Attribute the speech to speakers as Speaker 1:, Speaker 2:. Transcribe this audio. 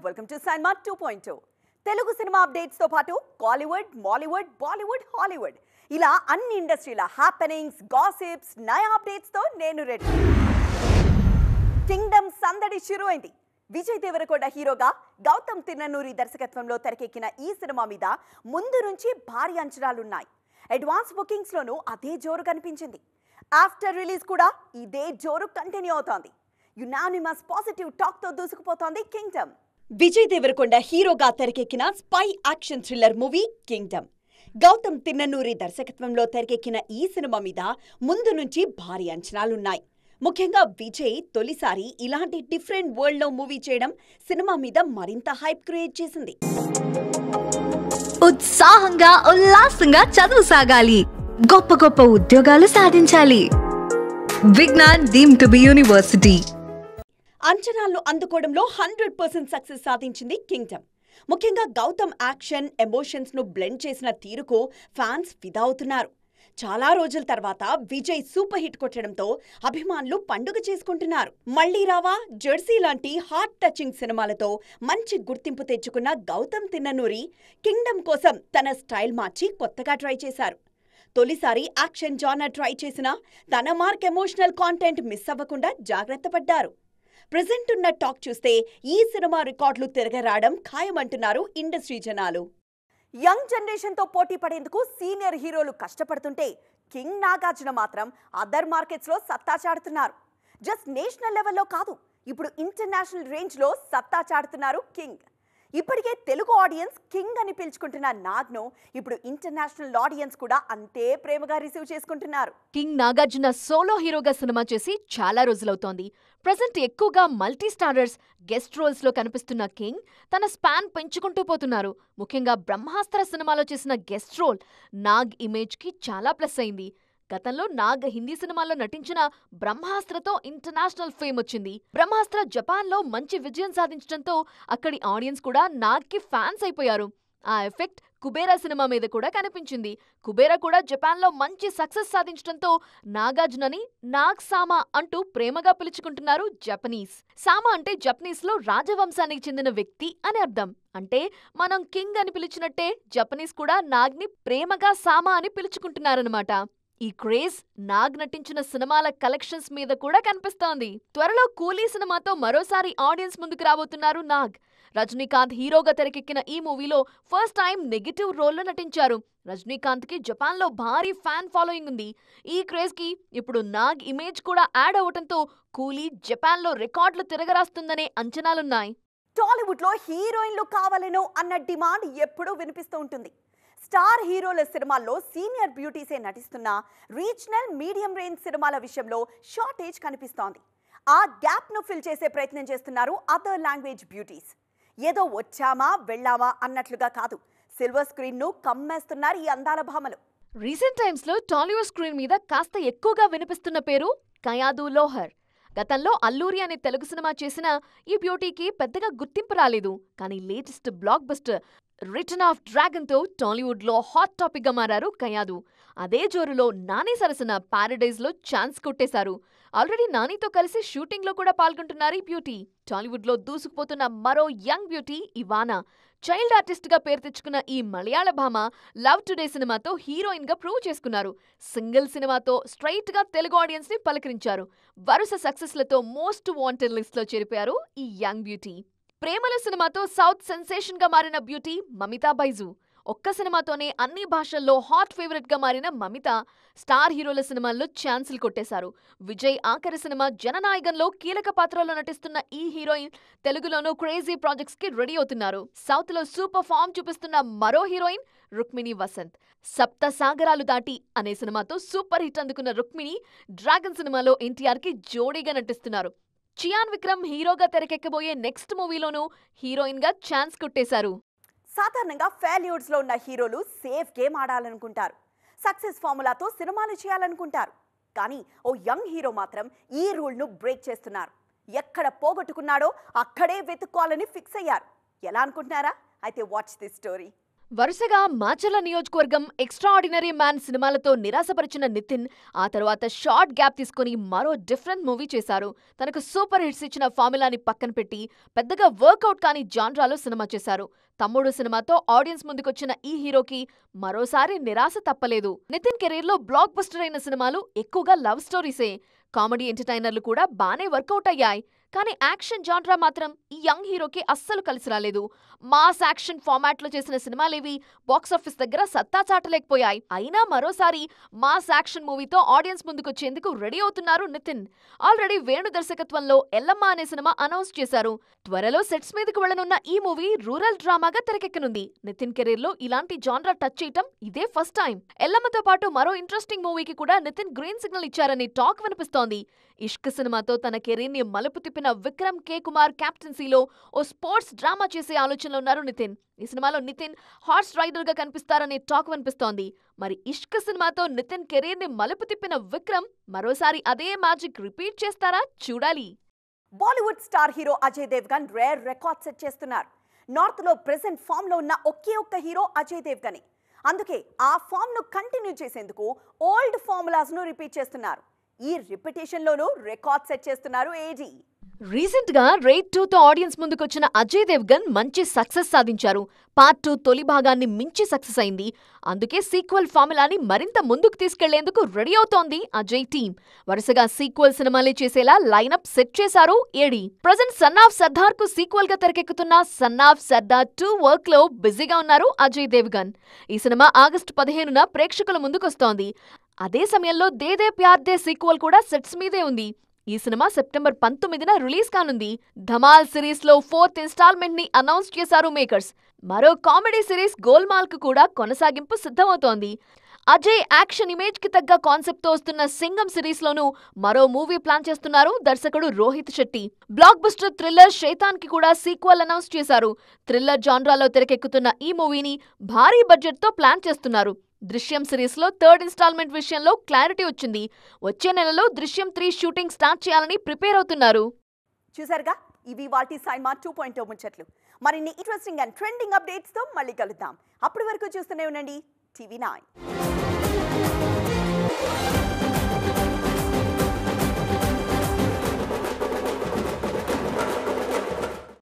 Speaker 1: Welcome to cinema 2.0 Telugu cinema updates తో పాటు Kollywood, Mollywood, Bollywood, Hollywood ఇలా అన్ని ఇండస్ట్రీల హ్యాపెనింగ్స్, గాసిప్స్, నయా అప్డేట్స్ తో నేను రెడీ. కింగ్డమ్ సందడి షురు అయింది. విజయ్ దేవరకొండ హీరోగా గౌతమ్ తిన్ననూరి దర్శకత్వంలో తెరకెక్కిన ఈ సినిమా మీద ముందు నుంచి భారీ అంచనాలున్నాయి. అడ్వాన్స్ బుకింగ్స్ లోనూ అదే జోరు కనిపించింది. ఆఫ్టర్ రిలీజ్ కూడా ఇదే జోరు కంటిన్యూ అవుతోంది. యునానిమస్ పాజిటివ్ టాక్ తో దూసుకుపోతోంది కింగ్డమ్. విజయ్ దేవరకొండ హీరోగా తెరకెక్కిన spy action thriller movie Kingdom. Gowtam Tinnanuri దర్శకత్వంలో తెరకెక్కిన ఈ సినిమా మీద ముందు నుంచి భారీ అంచనాలున్నాయి. ముఖ్యంగా విజయ్ తొలిసారి ఇలాంటి డిఫరెంట్ వరల్డ్ లో మూవీ చేయడం సినిమా మీద మరింత హైప్ క్రియేట్ చేసింది.
Speaker 2: ఉత్సాహంగా ఉల్లాసంగా చదువు సాగాలి, గొప్ప గొప్ప ఉద్యోగాలు సాధించాలి. Vignan deemed to be university.
Speaker 1: అంచనాలను అందుకోవడంలో 100% సక్సెస్ సాధించింది కింగ్డమ్. ముఖ్యంగా గౌతమ్ యాక్షన్, ఎమోషన్స్ ను బ్లెండ్ చేసిన తీరుకు ఫ్యాన్స్ ఫిదా అవుతున్నారు. చాలా రోజుల తర్వాత విజయ్ సూపర్ హిట్ కొట్టడంతో అభిమానులు పండుగ చేసుకుంటున్నారు. మళ్లీ రావా, జెర్సీ లాంటి హార్ట్ టచింగ్ సినిమాలతో మంచి గుర్తింపు తెచ్చుకున్న గౌతమ్ తిన్ననూరి కింగ్డమ్ కోసం తన స్టైల్ మార్చి కొత్తగా ట్రై చేశారు. తొలిసారి యాక్షన్ జానర్ ట్రై చేసినా తన మార్క్ ఎమోషనల్ కాంటెంట్ మిస్ అవ్వకుండా జాగ్రత్త పడ్డారు. ప్రెజెంట్ ఉన్న టాక్ చూస్తే ఈ సినిమా రికార్డులు తిరగరావడం ఖాయమంటున్నారు ఇండస్ట్రీ జనాలు. యంగ్ జనరేషన్ తో పోటీ పడేందుకు సీనియర్ హీరోలు కష్టపడుతుంటే కింగ్ నాగార్జున మాత్రం అదర్ మార్కెట్స్ లో సత్తా చాటుతున్నారు. జస్ట్ నేషనల్ లెవెల్లో కాదు, ఇప్పుడు ఇంటర్నేషనల్ రేంజ్ లో సత్తా చాటుతున్నారు కింగ్. ఇప్పటికే తెలుగు ఆడియన్స్ కింగ్ అని పిలుచుకుంటున్న నాగ్ను ఇప్పుడు ఇంటర్నేషనల్ ఆడియన్స్ కూడా అంతే ప్రేమగా రిసీవ్ చేసుకుంటున్నారు.
Speaker 3: కింగ్ నాగార్జున సోలో హీరోగా సినిమా చేసి చాలా రోజులవుతోంది. ప్రెజెంట్ ఎక్కువగా మల్టీ స్టారర్స్, గెస్ట్ రోల్స్ లో కనిపిస్తున్న కింగ్ తన స్పాన్ పెంచుకుంటూ పోతున్నారు. ముఖ్యంగా బ్రహ్మాస్త్ర సినిమాలో చేసిన గెస్ట్ రోల్ నాగ్ ఇమేజ్ కి చాలా ప్లస్ అయింది. గతంలో నాగ్ హిందీ సినిమాలో నటించిన బ్రహ్మాస్త్రతో ఇంటర్నేషనల్ ఫేమ్ వచ్చింది. బ్రహ్మాస్త్ర జపాన్ లో మంచి విజయం సాధించడంతో అక్కడి ఆడియన్స్ కూడా నాగ్ కి ఫ్యాన్స్ అయిపోయారు. ఆ ఎఫెక్ట్ కుబేరా సినిమా మీద కూడా కనిపించింది. కుబేరా కూడా జపాన్ లో మంచి సక్సెస్ సాధించడంతో నాగార్జునని నాగ్ సామా అంటూ ప్రేమగా పిలుచుకుంటున్నారు జపనీస్. సామా అంటే జపనీస్ లో రాజవంశానికి చెందిన వ్యక్తి అని అర్థం. అంటే మనం కింగ్ అని పిలిచినట్టే జపనీస్ కూడా నాగ్ ని ప్రేమగా సామా అని పిలుచుకుంటున్నారన్నమాట. ఈ క్రేజ్ నాగ్ నటించిన సినిమాల కలెక్షన్స్ మీద కూడా కనిపిస్తోంది. త్వరలో కూలీ సినిమాతో మరోసారి ఆడియన్స్ ముందుకు రాబోతున్నారు నాగ్. రజనీకాంత్ హీరోగా తెరకెక్కిన ఈ మూవీలో ఫస్ట్ టైం నెగటివ్ రోల్లో నటించారు. రజనీకాంత్ కి జపాన్ లో భారీ ఫ్యాన్ ఫాలోయింగ్ ఉంది. ఈ క్రేజ్ కి ఇప్పుడు నాగ్ ఇమేజ్ కూడా యాడ్ అవటంతో కూలీ జపాన్ లో రికార్డులు తిరగరాస్తుందనే అంచనాలున్నాయి.
Speaker 1: టాలీవుడ్ లో హీరోయిన్లు కావాలేనో అన్న డిమాండ్ ఎప్పుడూ వినిపిస్తూ ఉంటుంది. స్టార్ హీరోల సినిమాల్లో సీనియర్ బ్యూటీసే నటిస్తున్న రీజనల్, మీడియం రేంజ్ సినిమాల విషయంలో షార్టేజ్ కనిపిస్తోంది. ఆ గ్యాప్ ను ఫిల్ చేసే ప్రయత్నం చేస్తున్నారు అదర్ లాంగ్వేజ్ బ్యూటీస్. ఏదో వచ్చామా వెళ్ళామా అన్నట్లుగా కాదు, సిల్వర్ స్క్రీన్ ను కమ్మేస్తున్నారు ఈ అందాల భామలు.
Speaker 3: రీసెంట్ టైమ్స్ లో టాలీవుడ్ స్క్రీన్ మీద కాస్త ఎక్కువగా వినిపిస్తున్న పేరు కయాదు లోహర్. గతంలో అల్లూరి అనే తెలుగు సినిమా చేసిన ఈ బ్యూటీకి పెద్దగా గుర్తింపు రాలేదు. కానీ latest block buster return of dragon తో టాలీవుడ్ లో హాట్ టాపిక్ గా మారారు కయాదు. అదే జోరులో నాని సరసన పారడైజ్ లో ఛాన్స్ కొట్టేశారు. ఆల్రెడీ నానితో కలిసి షూటింగ్ లో కూడా పాల్గొంటున్నారు ఈ బ్యూటీ. టాలీవుడ్ లో దూసుకుపోతున్న మరో యంగ్ బ్యూటీ ఇవానా. చైల్డ్ ఆర్టిస్ట్ గా పేరు తెచ్చుకున్న ఈ మలయాళ భామ లవ్ టుడే సినిమాతో హీరోయిన్ గా ప్రూవ్ చేసుకున్నారు. సింగిల్ సినిమాతో స్ట్రైట్ గా తెలుగు ఆడియన్స్ ని పలకరించారు. వరుస సక్సెస్ లతో మోస్ట్ వాంటెడ్ లిస్ట్ లో చేరిపోయారు ఈ యంగ్ బ్యూటీ. ప్రేమల సినిమాతో సౌత్ సెన్సేషన్ గా మారిన బ్యూటీ మమితా బైజు. ఒక్క సినిమాతోనే అన్ని భాషల్లో హాట్ ఫేవరెట్ గా మారిన మమిత స్టార్ హీరోల సినిమాల్లో ఛాన్సులు కొట్టేశారు. విజయ్ ఆఖరి సినిమా జననాయకంలో కీలక పాత్రలో నటిస్తున్న ఈ హీరోయిన్ తెలుగులోనూ క్రేజీ ప్రాజెక్ట్స్ కి రెడీ అవుతున్నారు. సౌత్ లో సూపర్ ఫామ్ చూపిస్తున్న మరో హీరోయిన్ రుక్మిణి వసంత్. సప్త సాగరాలు దాటి అనే సినిమాతో సూపర్ హిట్ అందుకున్న రుక్మిణి డ్రాగన్ సినిమాలో ఎన్టీఆర్ కి జోడీగా నటిస్తున్నారు. చియాన్ విక్రమ్ హీరోగా తెరకెక్కబోయే నెక్స్ట్ మూవీలోనూ హీరోయిన్ గా ఛాన్స్ కొట్టేశారు.
Speaker 1: సాధారణంగా ఫెయిల్యూర్స్ లో ఉన్న హీరోలు సేఫ్ గేమ్ ఆడాలనుకుంటారు, సక్సెస్ ఫార్ములాతో సినిమాలు చేయాలనుకుంటారు. కానీ ఓ యంగ్ హీరో మాత్రం ఈ రూల్ ను బ్రేక్ చేస్తున్నారు. ఎక్కడ పోగొట్టుకున్నాడో అక్కడే వెతుక్కోవాలని ఫిక్స్ అయ్యారు. ఎలా అనుకుంటున్నారా? అయితే వాచ్ దిస్ స్టోరీ.
Speaker 3: వరుసగా మాచర్ల నియోజకవర్గం ఎక్స్ట్రాఆర్డినరీ మ్యాన్ సినిమాలతో నిరాశపరిచిన నితిన్ ఆ తర్వాత షార్ట్ గ్యాప్ తీసుకుని మరో డిఫరెంట్ మూవీ చేశారు. తనకు సూపర్ హిట్స్ ఇచ్చిన ఫార్ములాని పక్కన పెట్టి పెద్దగా వర్కౌట్ కాని జాన్రాలో సినిమా చేశారు. తమ్ముడు సినిమాతో ఆడియన్స్ ముందుకొచ్చిన ఈ హీరోకి మరోసారి నిరాశ తప్పలేదు. నితిన్ కెరీర్లో బ్లాక్ బస్టర్ అయిన సినిమాలు ఎక్కువగా లవ్ స్టోరీసే. కామెడీ ఎంటర్టైనర్లు కూడా బానే వర్కౌట్ అయ్యాయి. కానీ యాక్షన్ జాన్రా మాత్రం ఈ యంగ్ హీరోకి అస్సలు కలిసి రాలేదు. మాస్ యాక్షన్ ఫార్మాట్లో చేసిన సినిమాలేవి బాక్సాఫీస్ దగ్గర సత్తా చాటలేకపోయాయి. అయినా మరోసారి మాస్ యాక్షన్ మూవీతో ఆడియన్స్ ముందుకొచ్చేందుకు రెడీ అవుతున్నారు నితిన్. ఆల్రెడీ వేణు దర్శకత్వంలో ఎల్లమ్మ అనే సినిమా అనౌన్స్ చేశారు. త్వరలో సెట్స్ మీదకు వెళ్లనున్న ఈ మూవీ రూరల్ డ్రామాగా తెరకెక్కనుంది. నితిన్ కెరీర్లో ఇలాంటి జాన్రా టచ్ చేయటం ఇదే ఫస్ట్ టైం. ఎల్లమ్మతో పాటు మరో ఇంట్రెస్టింగ్ మూవీకి కూడా నితిన్ గ్రీన్ సిగ్నల్ ఇచ్చారని టాక్ వినిపిస్తోంది. ఇష్క్ సినిమాతో తన కెరీర్ని మలుపు తిప్పిన విక్రమ్ కే కుమార్ క్యాప్టెన్సీలో ఓ స్పోర్ట్స్ డ్రామా చేసే ఆలోచనలో ఉన్నారు నితిన్. ఈ సినిమాలో నితిన్ హార్స్ రైడర్ గా కనిపిస్తారనే టాక్ వినిపిస్తోంది. మరి ఇష్క్ సినిమాతో నితిన్ కెరీర్ని మలుపు తిప్పిన విక్రమ్ మరోసారి అదే మ్యాజిక్ రిపీట్ చేస్తారా చూడాలి.
Speaker 1: Bollywood star hero Ajay Devgan rare record set చేస్తున్నారు. నార్త్ లో ప్రెసెంట్ ఫామ్ లో ఉన్న ఒకే ఒక్క హీరో అజయ్ దేవ్గనే. అందుకే ఆ ఫామ్ ను కంటిన్యూ చేసేందుకు ఓల్డ్ ఫార్ములాస్ ను రిపీట్ చేస్తున్నారు. ఈ రిపిటేషన్ లోనూ రికార్డ్ సెట్ చేస్తున్నారు ఏజీ.
Speaker 3: రీసెంట్ గా రేడ్ 2తో ఆడియన్స్ ముందుకొచ్చిన అజయ్ దేవ్గన్ మంచి సక్సెస్ సాధించారు. పార్ట్ 2 తొలి భాగాన్ని మించి సక్సెస్ అయింది. అందుకే సీక్వెల్ ఫార్ములాని మరింత ముందుకు తీసుకెళ్లేందుకు రెడీ అవుతోంది అజయ్ టీం. వరుసగా సీక్వెల్ సినిమాలే చేసేలా లైనప్ సెట్ చేశారు ఏడీ. ప్రజెంట్ సన్ ఆఫ్ సర్దార్ కు సీక్వెల్ గా తెరకెక్కుతున్న సన్ ఆఫ్ సర్దార్ 2 వర్క్ లో బిజీగా ఉన్నారు అజయ్ దేవ్గన్. ఈ సినిమా ఆగస్టు 15న ప్రేక్షకుల ముందుకొస్తోంది. అదే సమయంలో దే దే ప్యార్ దే సీక్వెల్ కూడా సెట్స్ మీదే ఉంది. ఈ సినిమా సెప్టెంబర్ 19న రిలీజ్ కానుంది. ధమాల్ సిరీస్ లో 4th ఇన్స్టాల్మెంట్ ని అనౌన్స్ చేశారు మేకర్స్. మరో కామెడీ సిరీస్ గోల్మాల్ కు కూడా కొనసాగింపు సిద్ధమవుతోంది. అజయ్ యాక్షన్ ఇమేజ్ కి తగ్గ కాన్సెప్ట్ తో వస్తున్న సింగం సిరీస్ లోనూ మరో మూవీ ప్లాన్ చేస్తున్నారు దర్శకుడు Rohit Shetty. Blockbuster thriller Shaitaan కి కూడా సీక్వెల్ అనౌన్స్ చేశారు. థ్రిల్లర్ జాన్రాలో తెరకెక్కుతున్న ఈ మూవీని భారీ బడ్జెట్ తో ప్లాన్ చేస్తున్నారు. దృశ్యం సిరీస్ లో 3rd ఇన్స్టాల్మెంట్ విషయంలో క్లారిటీ వచ్చింది. వచ్చే నెలలో దృశ్యం 3 షూటింగ్ స్టార్ట్ చేయాలని ప్రిపేర్ అవుతున్నారు.
Speaker 1: చూసారుగా, ఇవి వాటి సైమా 2.0 ముచ్చట్లు. మరిన్ని ఇంట్రెస్టింగ్ అండ్ ట్రెండింగ్ అప్డేట్స్ తో మళ్ళీ కలుద్దాం. అప్పటి వరకు చూస్తూనే ఉండండి TV9.